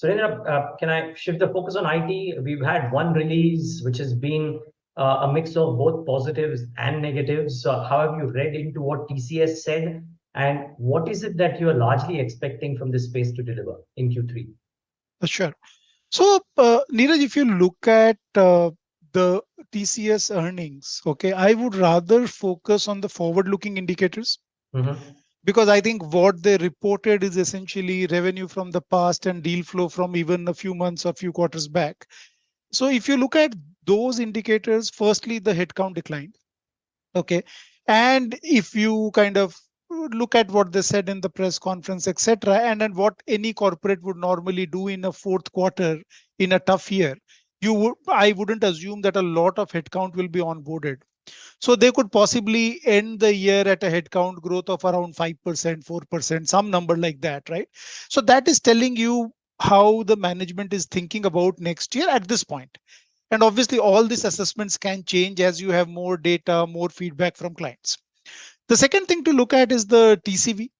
Surendra, can I shift the focus on IT? We've had one release which has been a mix of both positives and negatives. How have you read into what TCS said, and what is it that you are largely expecting from this space to deliver in Q3? Sure. So, Neeraj, if you look at the TCS earnings, okay, I would rather focus on the forward-looking indicators Mm-hmm. because I think what they reported is essentially revenue from the past and deal flow from even a few months or few quarters back. So, if you look at those indicators, firstly, the headcount declined. Okay. And if you kind of look at what they said in the press conference, etc., and then what any corporate would normally do in a fourth quarter in a tough year, I wouldn't assume that a lot of headcount will be onboarded. So they could possibly end the year at a headcount growth of around 5%, 4%, some number like that, right? So that is telling you how the management is thinking about next year at this point. And obviously, all these assessments can change as you have more data, more feedback from clients. The second thing to look at is the TCV.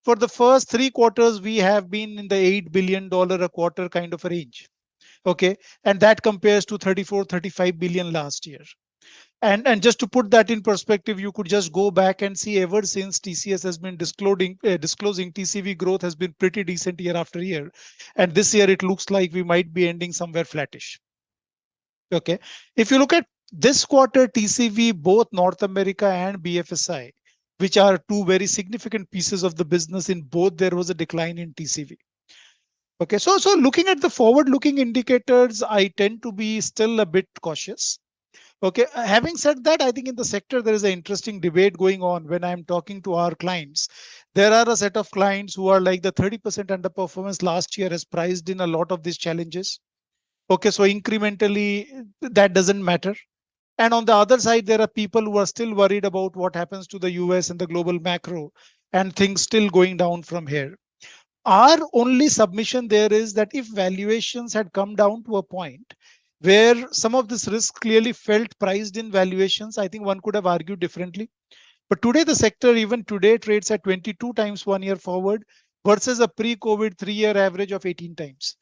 For the first 3 quarters, we have been in the $8 billion a quarter kind of a range. Okay. And that compares to 34, 35 billion last year. And just to put that in perspective, you could just go back and see ever since TCS has been disclosing TCV growth has been pretty decent year after year. And this year, it looks like we might be ending somewhere flattish. Okay. If you look at this quarter TCV, both North America and BFSI, which are two very significant pieces of the business, in both there was a decline in TCV. Okay. So looking at the forward looking indicators, I tend to be still a bit cautious. Okay. Having said that, I think in the sector, there is an interesting debate going on when I'm talking to our clients. There are a set of clients who are like the 30% underperformance last year has priced in a lot of these challenges. Okay, so incrementally, that doesn't matter. And on the other side, there are people who are still worried about what happens to the US and the global macro and things still going down from here. Our only submission there is that if valuations had come down to a point where some of this risk clearly felt priced in valuations, I think one could have argued differently. But today, the sector even today trades at 22 times 1 year forward versus a pre-COVID 3 year average of 18 times.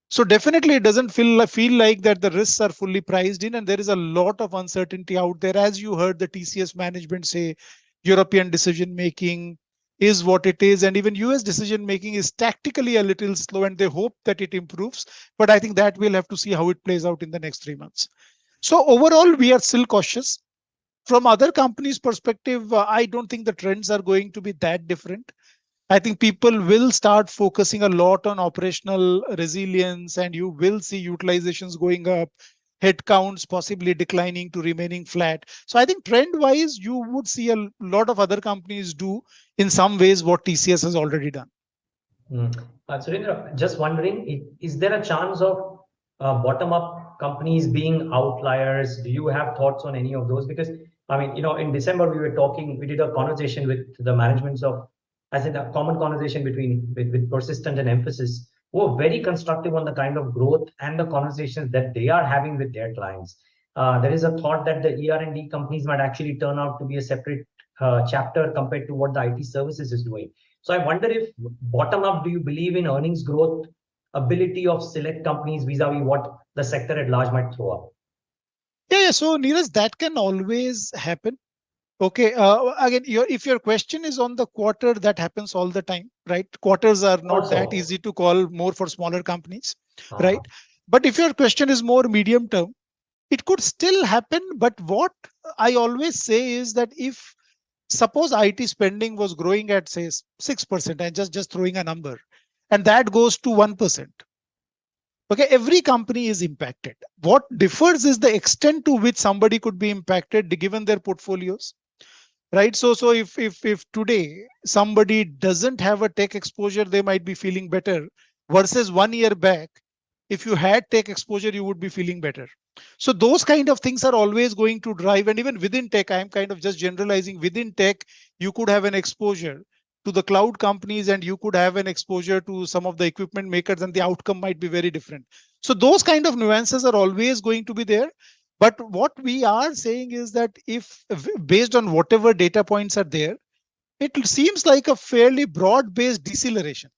So definitely it doesn't feel like that the risks are fully priced in, and there is a lot of uncertainty out there. As you heard the TCS management say, European decision making is what it is, and even US decision making is tactically a little slow, and they hope that it improves. But I think that we'll have to see how it plays out in the next 3 months. So overall, we are still cautious. From other companies' perspective, I don't think the trends are going to be that different. I think people will start focusing a lot on operational resilience, and you will see utilizations going up, headcounts possibly declining to remaining flat. So I think trend wise, you would see a lot of other companies do in some ways what TCS has already done. Mm. Surendra, just wondering, is there a chance of bottom-up companies being outliers? Do you have thoughts on any of those? Because, I mean, in December we were talking, we did a conversation with the managements of, as in a common conversation with Persistent and Emphasis, who are very constructive on the kind of growth and the conversations that they are having with their clients. There is a thought that the ER&D companies might actually turn out to be a separate chapter compared to what the IT services is doing. So I wonder if bottom up, do you believe in earnings growth ability of select companies vis-a-vis what the sector at large might throw up? Yeah. So Neeraj, that can always happen. Okay. Again, if your question is on the quarter, that happens all the time, right? Quarters are not that Also, easy to call more for smaller companies, uh, right? But if your question is more medium term, it could still happen. But what I always say is that if suppose IT spending was growing at say 6%, and just throwing a number, and that goes to 1%, okay, every company is impacted. What differs is the extent to which somebody could be impacted given their portfolios, right? So if today somebody doesn't have a tech exposure, they might be feeling better versus 1 year back. If you had tech exposure, you would be feeling better. So those kind of things are always going to drive. And even within tech, I'm kind of just generalizing, within tech, you could have an exposure to the cloud companies and you could have an exposure to some of the equipment makers, and the outcome might be very different. So those kind of nuances are always going to be there. But what we are saying is that if based on whatever data points are there, it seems like a fairly broad based deceleration.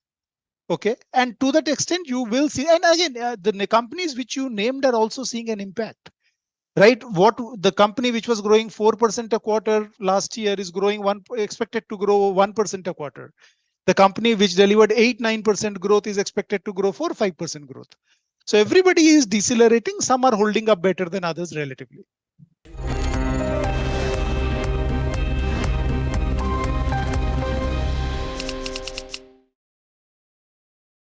Okay, and to that extent you will see, and again the companies which you named are also seeing an impact, right? What the company which was growing 4% a quarter last year is growing expected to grow 1% a quarter. The company which delivered 8-9% growth is expected to grow 4-5% growth. So everybody is decelerating. Some are holding up better than others relatively.